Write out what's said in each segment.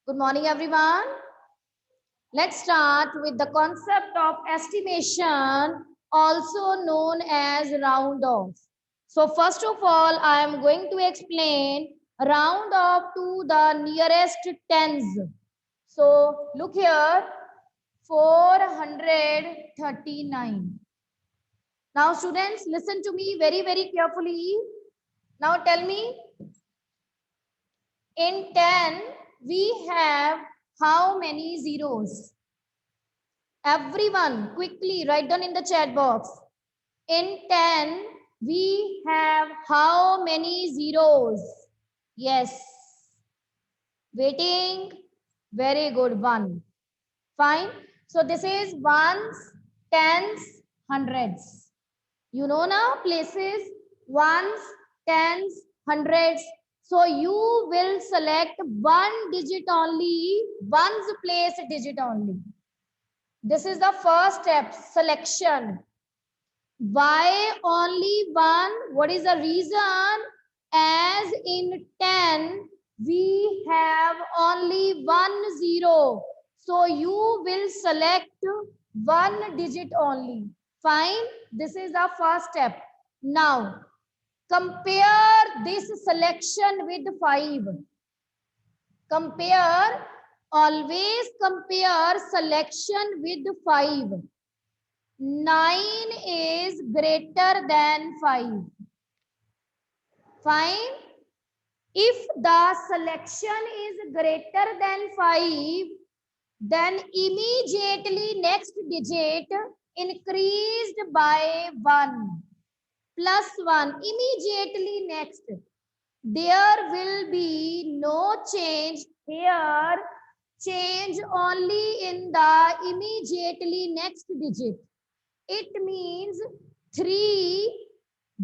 Good morning, everyone. Let's start with the concept of estimation, also known as round off. So first of all, I am going to explain round off to the nearest tens. So look here, 439. Now students, listen to me very, very carefully. Now tell me, in 10, we have how many zeros? Everyone, quickly write down in the chat box. In 10, we have how many zeros? Yes. Waiting. Very good. 1. Fine. So this is ones, tens, hundreds. You know now places, ones, tens, hundreds. So you will select one digit only, ones place digit only. This is the first step, selection. Why only one? What is the reason? As in 10, we have only 1 0. So you will select one digit only. Fine. This is the first step. Now, compare this selection with 5. Compare, always compare selection with 5. 9 is greater than 5. Fine. If the selection is greater than 5, then immediately next digit increased by 1. Plus 1. Immediately next. There will be no change here. Change only in the immediately next digit. It means 3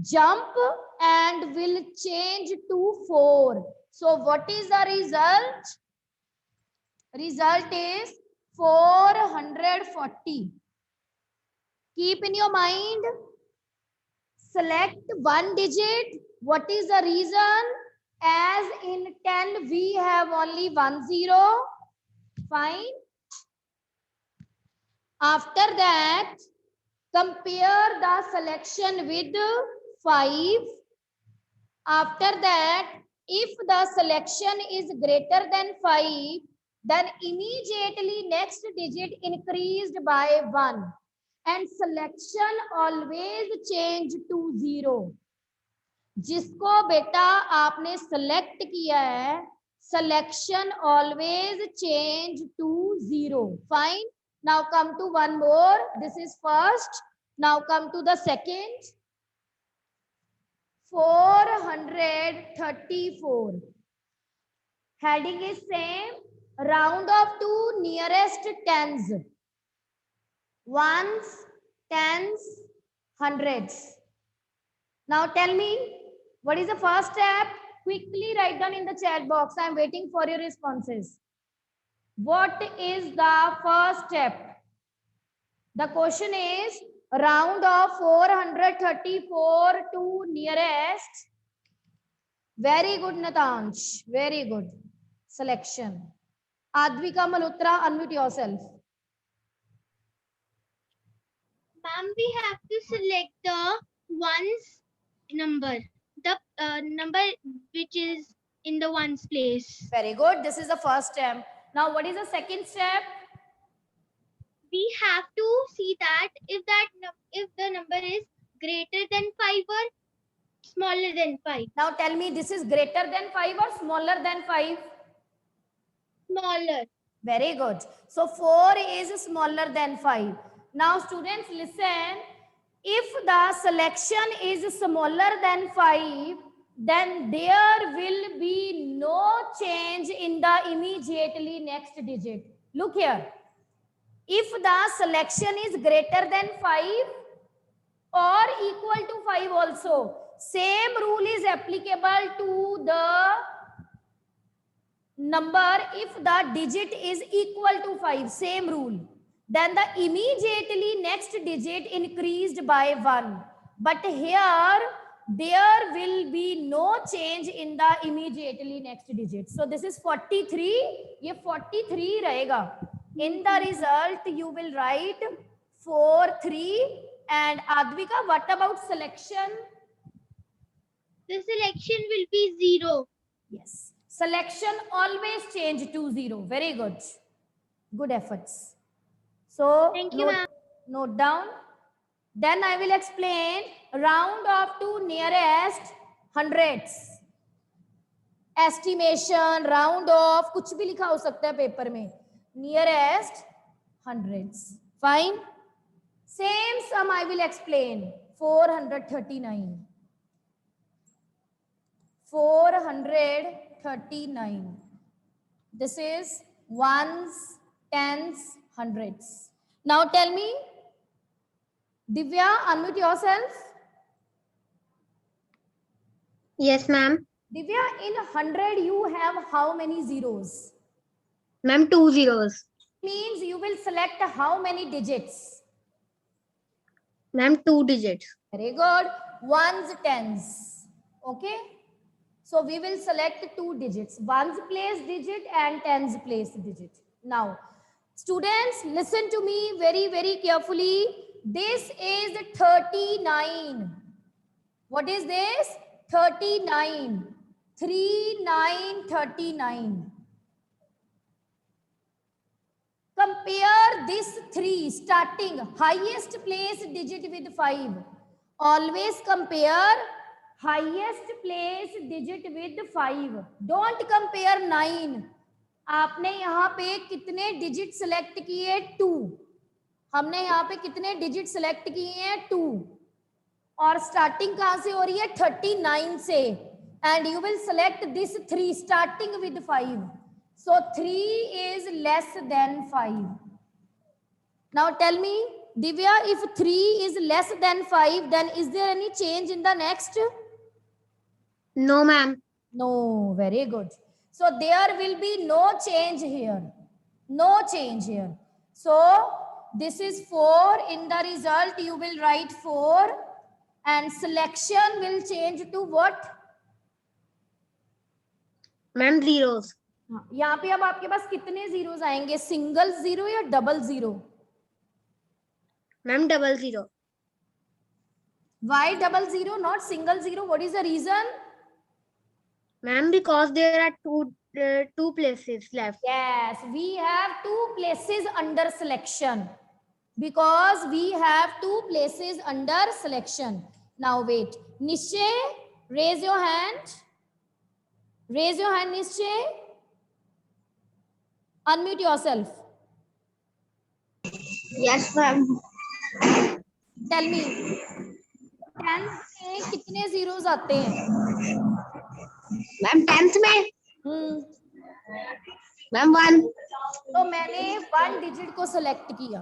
jump and will change to 4. So what is the result? Result is 440. Keep in your mind, select one digit. What is the reason? As in 10, we have only 1 0. Fine. After that, compare the selection with 5. After that, if the selection is greater than 5, then immediately next digit increased by 1. And selection always change to 0. जिसको बेटा आपने select किया है, selection always change to 0. Fine. Now come to one more. This is first. Now come to the second. 434. Heading is same. Round off to nearest tens. Ones, tens, hundreds. Now tell me, what is the first step? Quickly write down in the chat box. I am waiting for your responses. What is the first step? The question is, round off 434 to nearest. Very good, Natansh. Very good. Selection. Advika Malhotra, unmute yourself. Ma'am, we have to select the ones number, the number which is in the ones place. Very good. This is the first step. Now, what is the second step? We have to see that if the number is greater than 5 or smaller than 5. Now tell me, this is greater than 5 or smaller than 5? Smaller. Very good. So 4 is smaller than 5. Now students, listen. If the selection is smaller than 5, then there will be no change in the immediately next digit. Look here. If the selection is greater than 5 or equal to 5 also, same rule is applicable to the number if the digit is equal to 5, same rule. Then the immediately next digit increased by 1. But here there will be no change in the immediately next digit. So this is 43. ये 43 रहेगा. In the result, you will write 4, 3. And Advika, what about selection? The selection will be 0. Yes. Selection always change to 0. Very good. Good efforts. So Thank you, ma'am. note down. Then I will explain round off to nearest hundreds. Estimation, round off, कुछ भी लिखा हो सकता है paper में. Nearest hundreds. Fine. Same sum I will explain. 439. 439. This is ones, tens, hundreds. Now tell me, Divya, unmute yourself. Yes, ma'am. Divya, in 100 you have how many zeros? Ma'am, 2 zeros. Means you will select how many digits? Ma'am, 2 digits. Very good. Ones, tens. Okay. So we will select 2 digits. Ones place digit and tens place digit. Now, students, listen to me very, very carefully. This is 39. What is this? 39. 3939. Compare this 3 starting highest place digit with 5. Always compare highest place digit with 5. Don't compare 9. आपने यहाँ पे कितने digit select किए? 2. हमने यहाँ पे कितने digit select किए हैं? 2. और स्टार्टिंग कहाँ से हो रही है? 39 से. And you will select this 3 starting with 5. So 3 is less than 5. Now tell me, Divya, if 3 is less than 5, then is there any change in the next? No, ma'am. No, very good. So there will be no change here. No change here. So this is 4. In the result, you will write 4. And selection will change to what? Ma'am, zeros. यहाँ पे अब आपके पास कितने zeros आएंगे? Single zero या double zero? Ma'am, 00. Why double zero, not single zero? What is the reason? Ma'am, because there are two places left. Yes, we have 2 places under selection. Because we have 2 places under selection. Now wait. Nishchay, raise your hand. Raise your hand, Nishchay. Unmute yourself. Yes, ma'am. Tell me. 10th में कितने zeros आते हैं? Ma'am, 10th में? Ma'am, 1. तो मैंने 1 digit को select किया.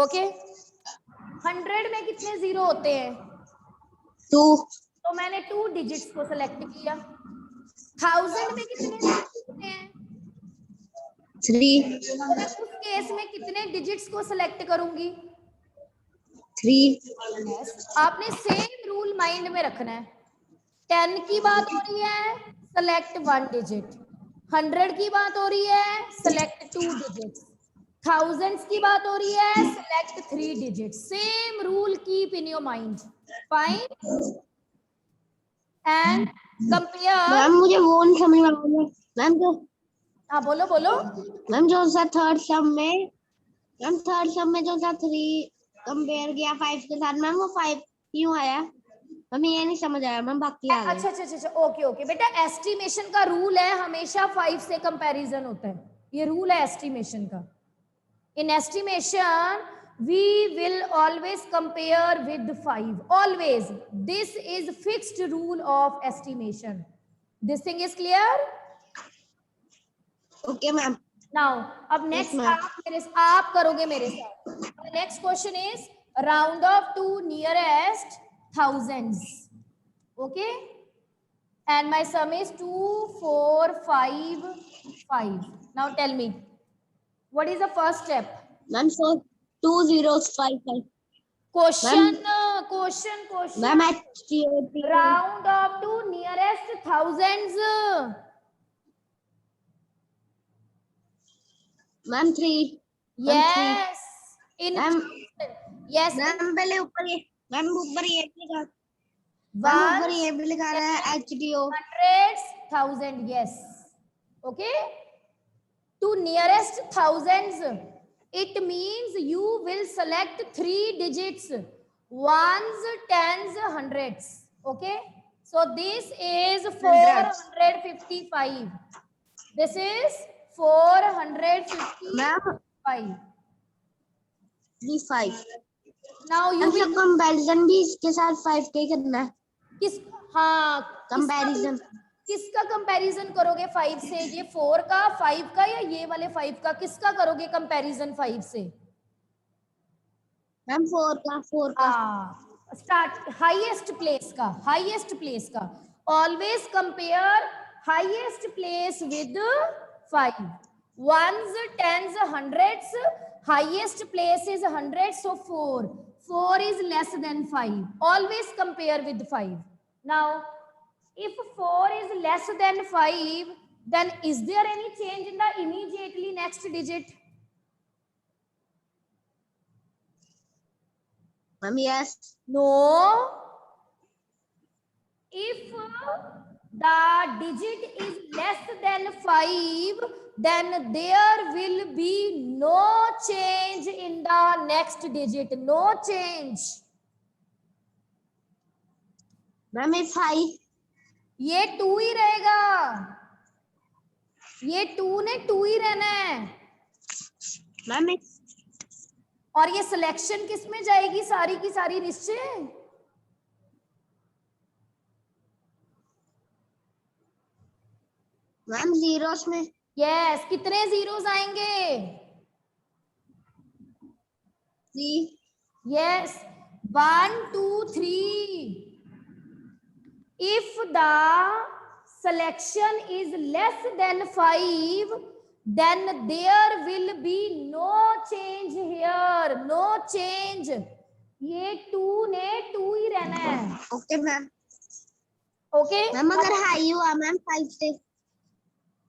Okay. 100 में कितने जीरो होते हैं? 2. तो मैंने 2 डिजिट्स को सेलेक्ट किया. 1000 में कितने जीरो होते हैं? 3. तो मैं उस केस में कितने डिजिट्स को सेलेक्ट करूंगी? 3. Yes. आपने सेम रूल माइंड में रखना है. 10 की बात हो रही है, सेलेक्ट 1 डिजिट. 100 की बात हो रही है, सेलेक्ट 2 डिजिट्स. Thousands की बात हो रही है, select 3 digit. Same rule keep in your mind. Fine. And compare. Ma'am, मुझे वो नहीं समझ में आ रहा. मैम जो हाँ बोलो बोलो. मैम जो सा थर्ड सम में जो सा 3 कंपेयर किया 5 के साथ, मैम वो 5 क्यों आया? हमें ये नहीं समझ आया मैम. बाकी आ गए. अच्छा. ओके ओके बेटा, एस्टिमेशन का रूल है, हमेशा 5 से कंपैरिजन होता है. ये रूल है एस्टिमेशन का. इन estimation we will always compare with 5. Always. This is fixed rule of estimation. This thing is clear? Okay, ma'am. Now, अब next Yes, आप करोगे मेरे साथ. Next question is round off to nearest thousands. Okay? And my sum is 2, 4, 5, 5. Now tell me, what is the first step? Ma'am, so 2 zeros 5 5. Question question ma'am question round off to nearest thousands. Ma'am 3। Yes in ma'am yes ma'am पहले ऊपर ये ma'am ऊपर ये लिखा ma'am ऊपर ये भी लिखा रहा है HDO hundreds thousand yes okay to nearest thousands it means you will select 3 digits ones tens hundreds okay so this is 455 this is 455 ma'am 35 now you will comparison भी इसके साथ 5 के करना है किस हाँ कंपैरिजन किसका कंपैरिजन करोगे 5 से ये 4 का 5 का या ये वाले 5 का किसका करोगे कंपैरिजन 5 से मैम 4 का स्टार्ट हाईएस्ट प्लेस का always compare highest place with 5 ones tens hundreds highest place is 100 so 4 is less than 5 always compare with 5 now if 4 is less than 5 then is there any change in the immediately next digit ma'am yes no if the digit is less than 5 then there will be no change in the next digit no change ma'am if high ये 2 ही रहेगा ये 2 ने 2 ही रहना है ma'am और ये selection किस में जाएगी सारी की सारी निश्चय मैम जीरोस में यस कितने जीरोस आएंगे 3 yes 1 2 3 if the selection is less than 5 then there will be no change here no change ये 2 ने 2 ही रहना है ओके मैम ओके मैम अगर हाई हुआ मैम 5 से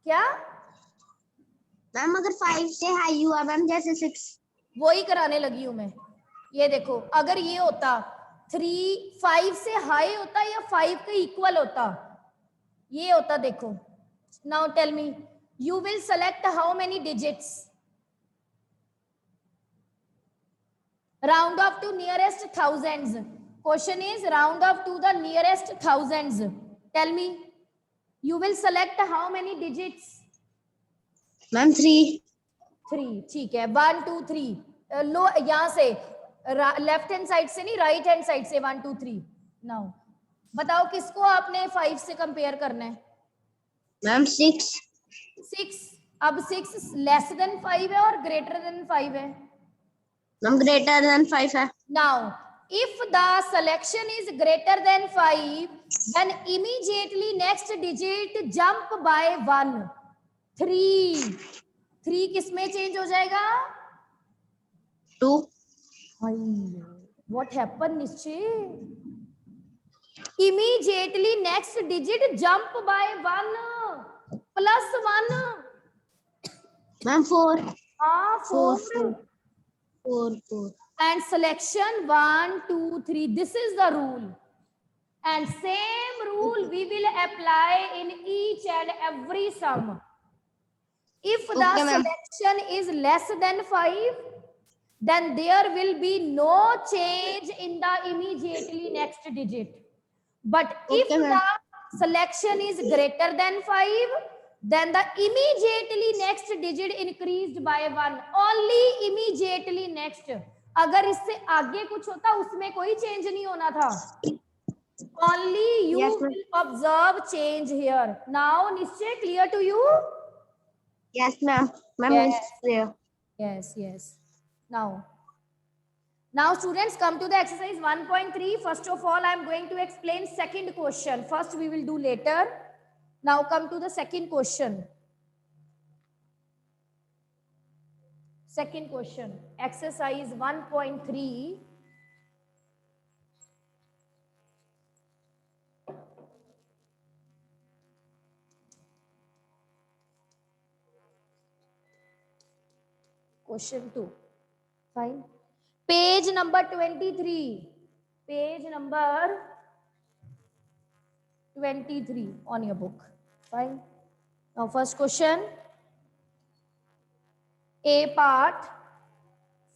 क्या मैम अगर 5 से हाई हुआ मैम जैसे 6 वही कराने लगी हूं मैं ये देखो अगर ये होता 5 से हाई होता या 5 के इक्वल होता ये होता देखो now tell me you will select how many digits round off to nearest thousands question is round off to the nearest thousands tell me you will select how many digits ma'am 3 ठीक है 1 2 3 लो यहां से left hand side से नहीं right hand side से 1 2 3 now बताओ किसको आपने 5 से कंपेयर करना है मैम 6 अब 6 लेस देन 5 है और ग्रेटर देन 5 है मैम ग्रेटर देन 5 है now if the selection is greater than 5 then immediately next digit jump by 1 3 किस में चेंज हो जाएगा 2 what happened निश्चय immediately next digit jump by 1 plus 1 ma'am 4 हाँ 4 and selection 1 2 3 this is the rule and same rule we will apply in each and every sum if the selection is less than 5 then there will be no change in the immediately next digit but if the selection is greater than 5 then the immediately next digit increased by 1 only immediately next अगर इससे आगे कुछ होता उसमें कोई change नहीं होना था only you will observe change here now निश्चय clear to you yes ma'am it's clear yes now students come to the exercise 1.3 first of all I am going to explain second question first we will do later now come to the second question exercise 1.3 question 2. Fine. Page number 23. Page number 23 on your book. Fine. Now first question. A part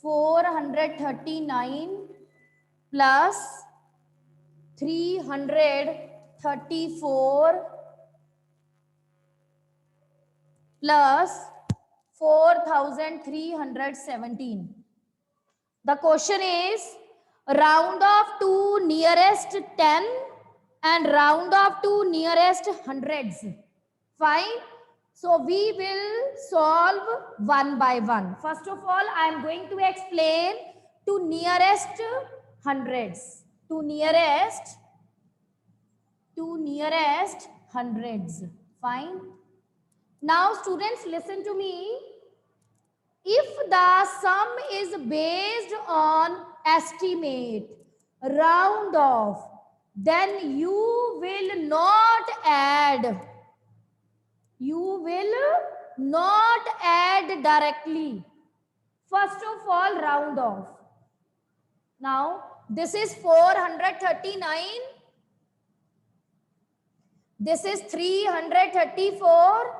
439 plus 334 plus 4317. The question is round off to nearest 10 and round off to nearest hundreds. Fine. So we will solve one by one. First of all, I am going to explain to nearest hundreds. To nearest hundreds. Fine. Now students, listen to me. If the sum is based on estimate, round off, then you will not add. You will not add directly. First of all, round off. Now, this is 439. This is 334.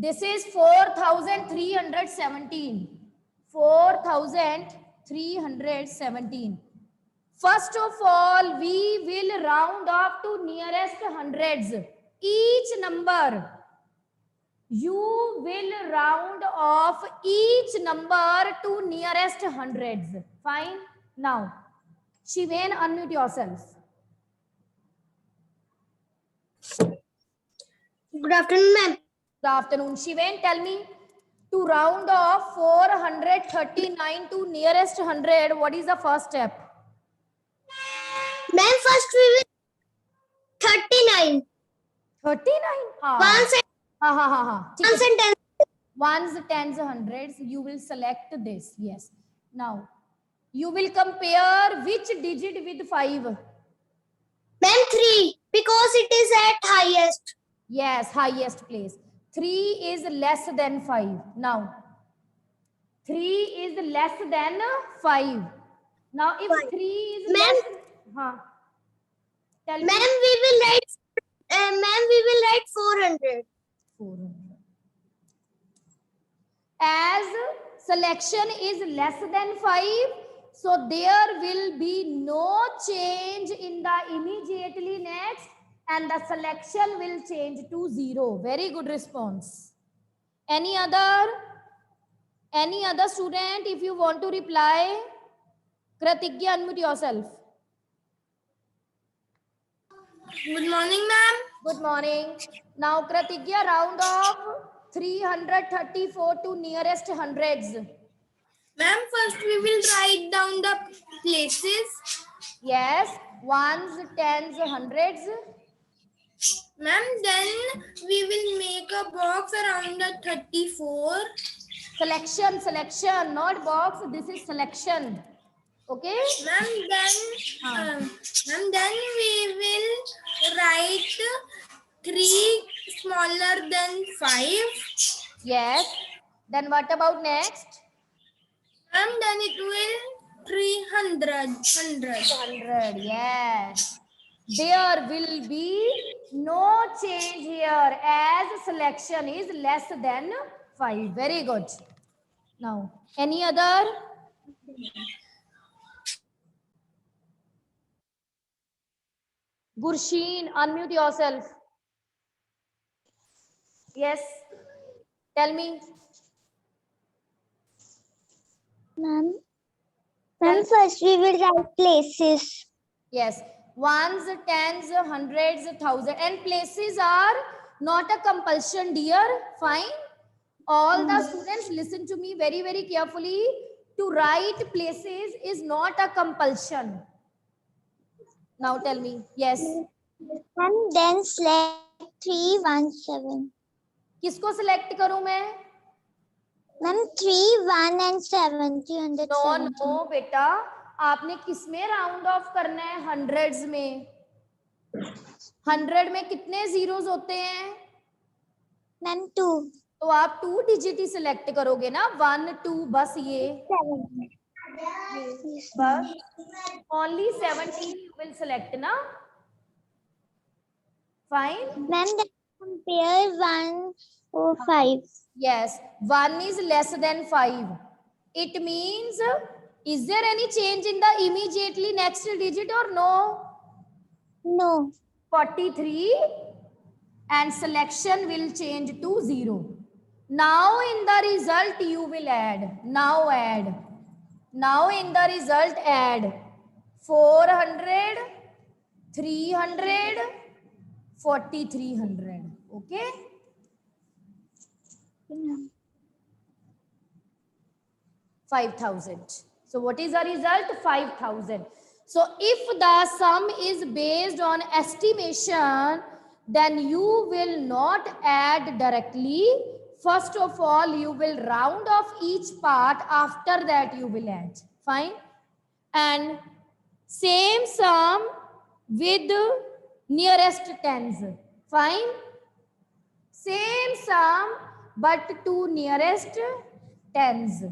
This is 4317. 4317. First of all, we will round off to nearest hundreds. Each number, you will round off each number to nearest hundreds. Fine. Now, Shiven, unmute yourself. Good afternoon, ma'am. Good afternoon. Shiven, tell me, to round off 439 to nearest 100, what is the first step? Ma'am, first we will 39. 39? Ones and tens. Ones, tens, hundreds, you will select this. Yes. Now, you will compare which digit with 5? Ma'am, 3, because it is at highest. Yes, highest place. 3 is less than 5. Now, 3 is less than 5. Now, if 3 is less, tell me. Ma'am, we will write 400. 400. As selection is less than 5, so there will be no change in the immediately next, and the selection will change to 0. Very good response. Any other student, if you want to reply? Kratigya, unmute yourself. Good morning, ma'am. Good morning. Now, Kratigya, round off 334 to nearest hundreds. Ma'am, first we will write down the places. Yes, ones, tens, hundreds. Ma'am, then we will make a box around the 34. Selection, not box. This is selection. Okay. Ma'am, then we will write 3 smaller than 5. Yes. Then what about next? Ma'am, then it will 300. 100. Yes. There will be no change here as selection is less than 5. Very good. Now, any other? Gursheen, unmute yourself. Yes. Tell me. Ma'am, first we will write places. Yes. Ones, tens, hundreds, thousands. And places are not a compulsion, dear. Fine. All the students listen to me very, very carefully. To write places is not a compulsion. Now tell me. Yes. And then select 317. किसको select करूं मैं? Ma'am, 3, 1 and 7. 317. No, बेटा. आपने किसमें round of करना है? Hundreds में. 100 में कितने जीरोस होते हैं? Ma'am, 2. तो आप 2 डिजिट ही सिलेक्ट करोगे ना, 1 2 बस ये बस only 17 you will select na. Fine. Then compare 1 or 5. Yes, 1 is less than 5. It means, is there any change in the immediately next digit or no? No. 43 and selection will change to 0. Now in the result you will add. Now add. Now in the result add 400, 300, 4300. Okay. 5,000. So what is the result? 5,000. So if the sum is based on estimation, then you will not add directly. First of all, you will round off each part. After that, you will add. Fine. And same sum with nearest tens. Fine. Same sum but to nearest tens.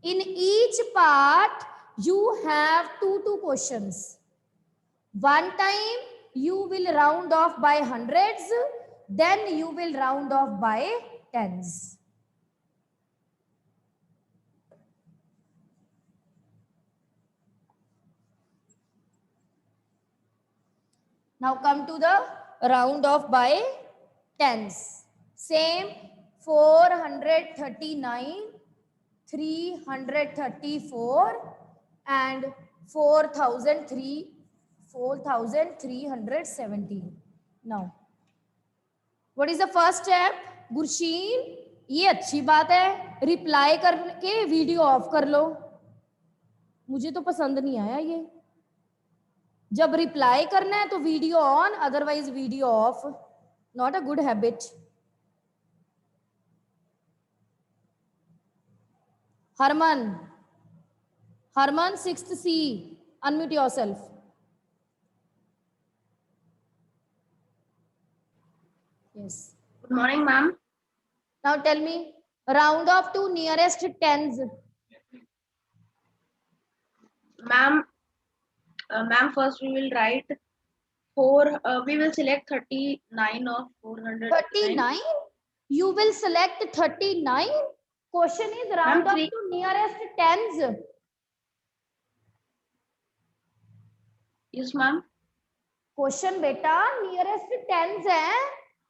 In each part, you have two questions. One time you will round off by hundreds, then you will round off by tens. Now come to the round off by tens. Same 439, 334 and 4,317. Now, what is the first step? गुरशीन, ये अच्छी बात है, reply करके video of कर लो. मुझे तो पसंद नहीं आया ये. जब रिप्लाई करना है तो video on, otherwise video of. Not a good habit. Harman, 6th C, unmute yourself. Yes. Good morning, ma'am. Now tell me, round off to nearest tens. Ma'am, first we will write 4. We will select 39 of 400. 39? You will select 39? Question is round off to nearest tens. Yes, ma'am. Question बेटा nearest tense है,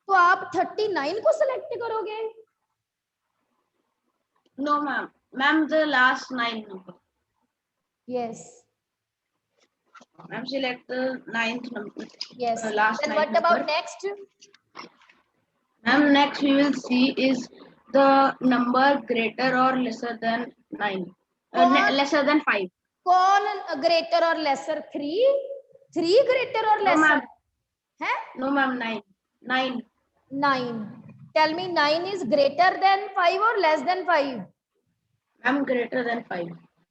तो आप 39 को select करोगे? No, ma'am. Ma'am, the last 9 number. Yes. Ma'am, select the 9th number. Yes. Last Then 9 what number. about next? Ma'am, next we will see is the number greater or lesser than 9. Lesser than 5. कौन greater or lesser? 3? 3 greater or lesser? No, ma'am. 9. 9. 9. Tell me, 9 is greater than 5 or less than 5? Ma'am, greater than 5.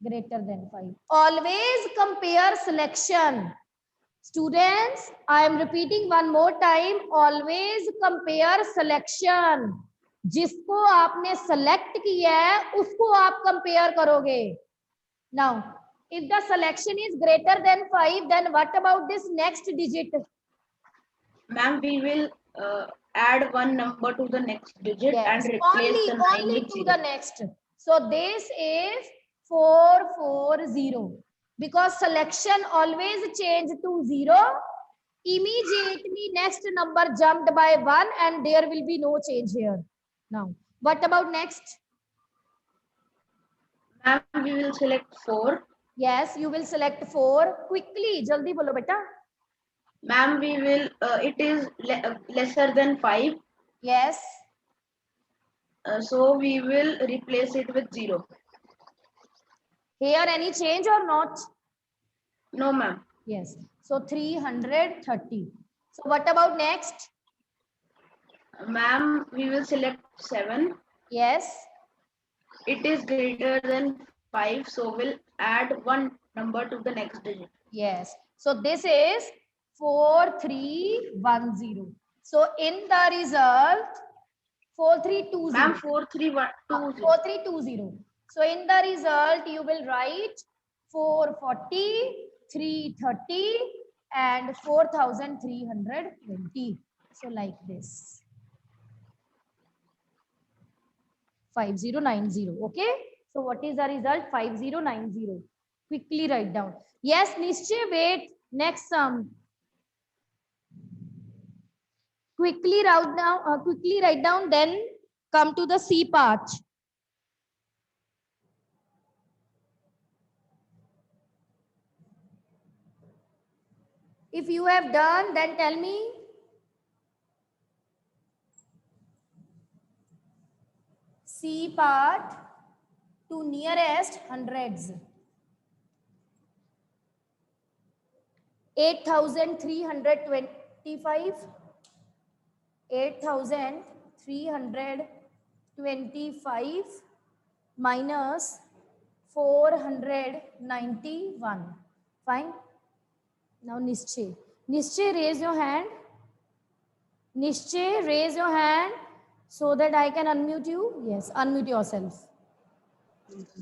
Greater than 5. Always compare selection. Students, I am repeating one more time. Always compare selection. जिसको आपने select किया है, उसको आप compare करोगे. Now, if the selection is greater than 5, then what about this next digit? Ma'am, we will add one number to the next digit and replace the 9 only with to 0. the next. So this is 440. Because selection always change to 0. Immediately next number jumped by 1 and there will be no change here. Now, what about next? Ma'am, we will select 4. Yes, you will select 4. Quickly, jaldi bolo beta. Ma'am, we will, it is lesser than 5. Yes. So we will replace it with 0. Here any change or not? No, ma'am. Yes. So 330. So what about next? Ma'am, we will select 7. Yes. It is greater than 5. So we'll add one number to the next digit. Yes. So this is 4310. So in the result, 4320. Ma'am 4320. 4320. So in the result you will write 440, 330 and 4320. So like this. 5090. Okay. So what is the result? 5090. Quickly write down. Yes, Nishchay, wait. Next sum. Quickly write down, then come to the C part. If you have done, then tell me. C part to nearest hundreds. 8,325. 8,325 minus 491. Fine. Now Nishchay. Nishchay, raise your hand. Nishchay, raise your hand so that I can unmute you. Yes, unmute yourself.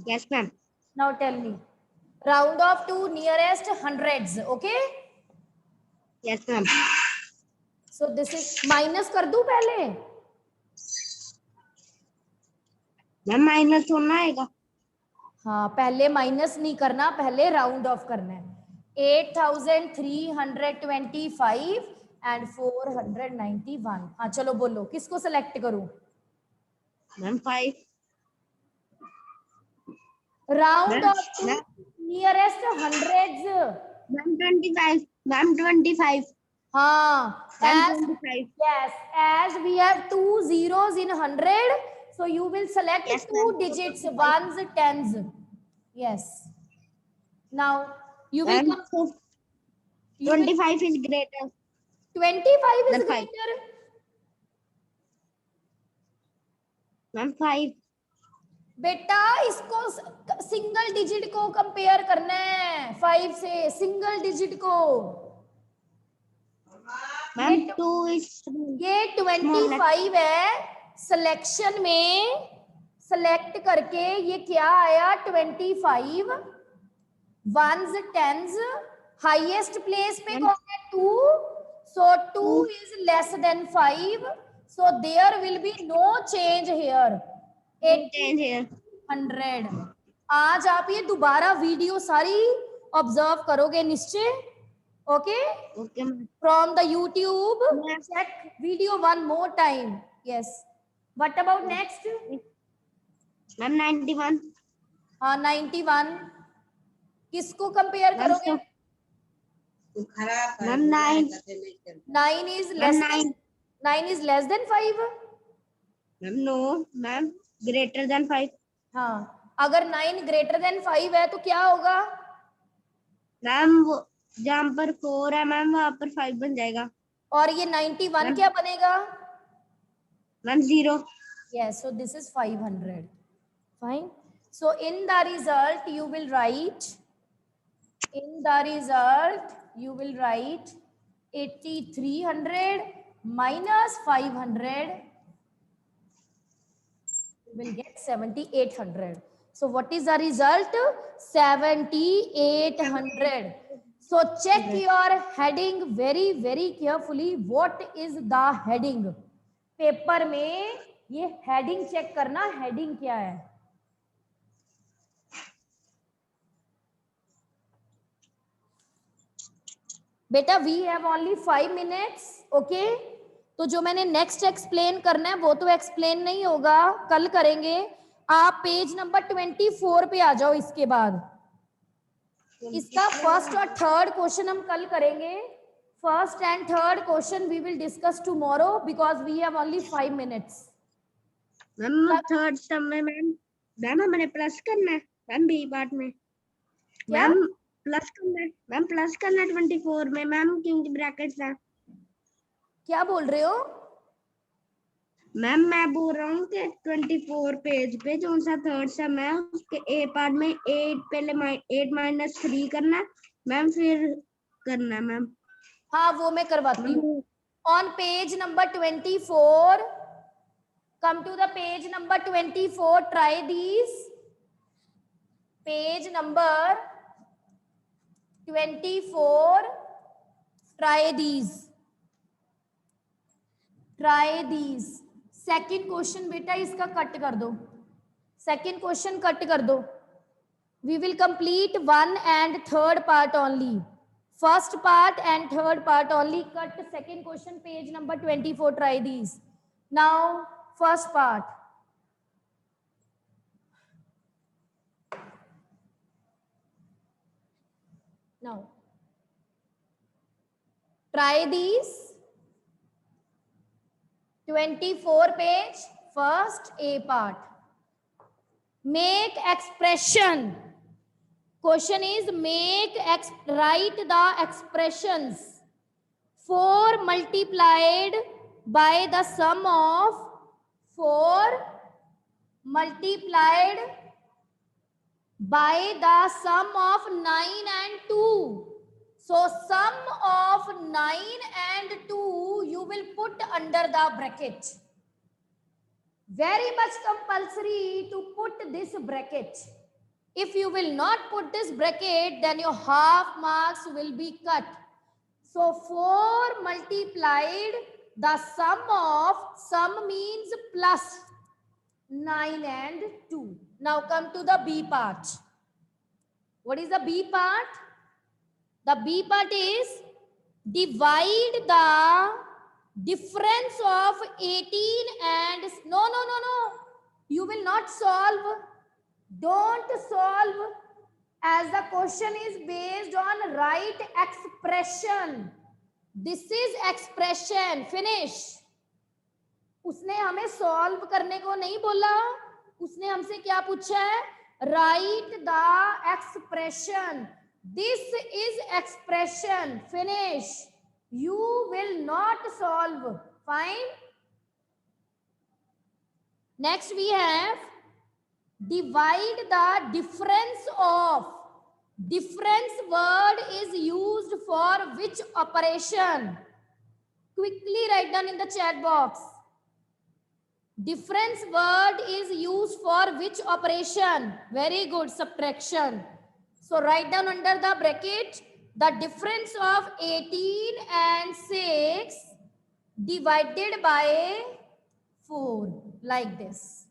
Yes, ma'am. Now tell me. Round off to nearest hundreds. Okay. Yes, ma'am. So this is minus कर दूं पहले. Ma'am minus होना आएगा. हाँ, पहले minus नहीं करना, पहले राउंड ऑफ करना है. 8,325 and 491. हाँ चलो बोलो, किसको सेलेक्ट करूं? Ma'am 5. Round off to nearest hundreds. Ma'am 25. Ma'am 25. हाँ, ma'am as 25. yes, as we have 2 zeros in 100, so you will select Yes, 2 ma'am. digits, ones, tens. Yes. Now you will Ma'am, come. 25 is greater. 25 is Then 5. greater. Ma'am 5. बेटा इसको single digit को compare करना है 5 से, single digit को. Ma'am 2 is ये 25 है. Selection में सेलेक्ट करके ये क्या आया? 25. वंस, टेंस, हाईएस्ट प्लेस में कौन है? 2. So 2 is less than 5. So there will be no change here. 100. आज आप ये दोबारा वीडियो सारी ऑब्जर्व करोगे निश्चय. Okay. Okay. From the YouTube, check video one more time. Yes. What about next? Ma'am 91. हाँ 91. किसको कंपेयर करोगे? Ma'am 9. 9 is less than 9 is less than 5. Ma'am no ma'am greater than 5. हाँ, अगर 9 ग्रेटर देन 5 है तो क्या होगा? मैम वो जहाँ पर 4 है मैम वहाँ पर 5 बन जाएगा. और ये 91 क्या बनेगा? Ma'am 0. Yes, so this is 500. Fine. So in the result you will write. In the result you will write 8,300 minus 500. You will get 7,800. So what is the result? 7,800. So check your heading very, very carefully. What is the heading? Paper में ये heading check करना, heading क्या है. बेटा we have only 5 minutes. Okay. तो जो मैंने next explain करना है वो तो एक्सप्लेन नहीं होगा, कल करेंगे. आप पेज नंबर 24 पे आ जाओ. इसके बाद इसका फर्स्ट और थर्ड क्वेश्चन हम कल करेंगे. First and third question we will discuss tomorrow because we have only 5 minutes. Ma'am third sum में मैम हमने प्लस करना है मैम बी पार्ट में. मैम प्लस करना है मैम, प्लस करना है 24 में मैम क्योंकि ब्रैकेट्स है. क्या बोल रहे हो? मैम मैं बोल रहा हूँ कि 24 पेज पे जो सा थर्ड सम है उसके ए पार्ट में 8 पहले 8 माइनस 3 करना है मैम, फिर करना है मैम. हाँ वो मैं करवाती हूँ. On page number 24 Come to the page number 24. Try these. Page number 24. Try these. Try these. Second question बेटा इसका कट कर दो. Second question कट कर दो. We will complete one and third part only. First part and third part only. Cut second question, page number 24. Try these. Now, first part. Now, try these. 24 page, first A part. Make expression. Question is write the expressions. 4 multiplied by the sum of 4 multiplied by the sum of 9 and 2. So sum of 9 and 2 you will put under the bracket. Very much compulsory to put this bracket. If you will not put this bracket, then your half marks will be cut. So 4 multiplied the sum means plus 9 and 2. Now come to the B part. What is the B part? The B part is divide the difference of 18 and no. You will not solve. Don't solve, as the question is based on right expression. This is expression. Finish. उसने हमें solve करने को नहीं बोला. उसने हमसे क्या पूछा है? Write the expression. This is expression. Finish. You will not solve. Fine. Next we have divide the difference of. Difference word is used for which operation? Quickly write down in the chat box. Difference word is used for which operation? Very good, subtraction. So write down under the bracket the difference of 18 and 6 divided by 4, like this.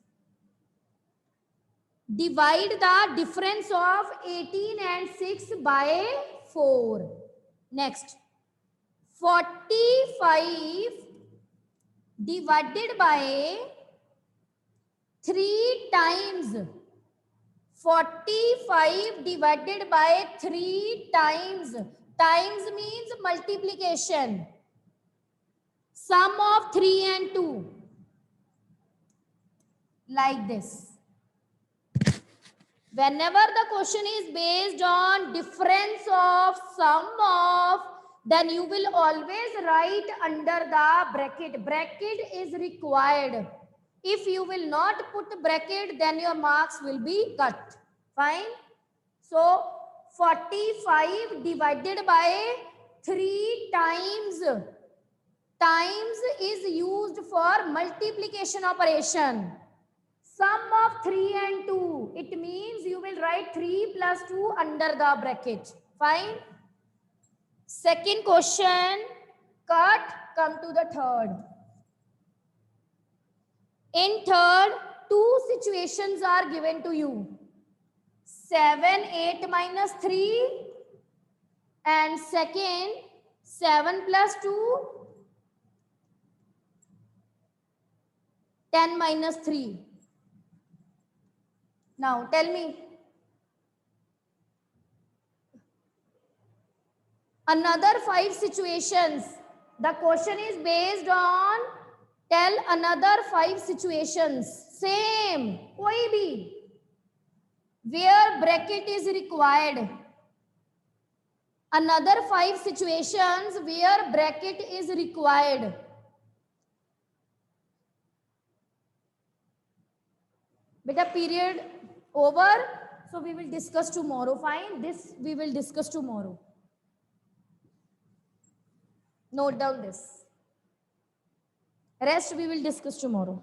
Divide the difference of 18 and 6 by 4. Next, 45 divided by 3 times. 45 divided by 3 times. Times means multiplication. Sum of 3 and 2. Like this. Whenever the question is based on difference of sum of, then you will always write under the bracket. Bracket is required. If you will not put bracket, then your marks will be cut. Fine. So 45 divided by 3 times. Times is used for multiplication operation. Sum of 3 and 2. It means you will write 3 plus 2 under the bracket. Fine. Second question. Cut. Come to the third. In third, 2 situations are given to you. 7, 8 minus 3. And second, 7 plus 2. 10 minus 3. Now tell me. Another 5 situations. The question is based on, tell another 5 situations. Same. Koi bhi. Where bracket is required. Another 5 situations where bracket is required. Beta, period over. So we will discuss tomorrow. Fine. This we will discuss tomorrow. Note down this. Rest we will discuss tomorrow.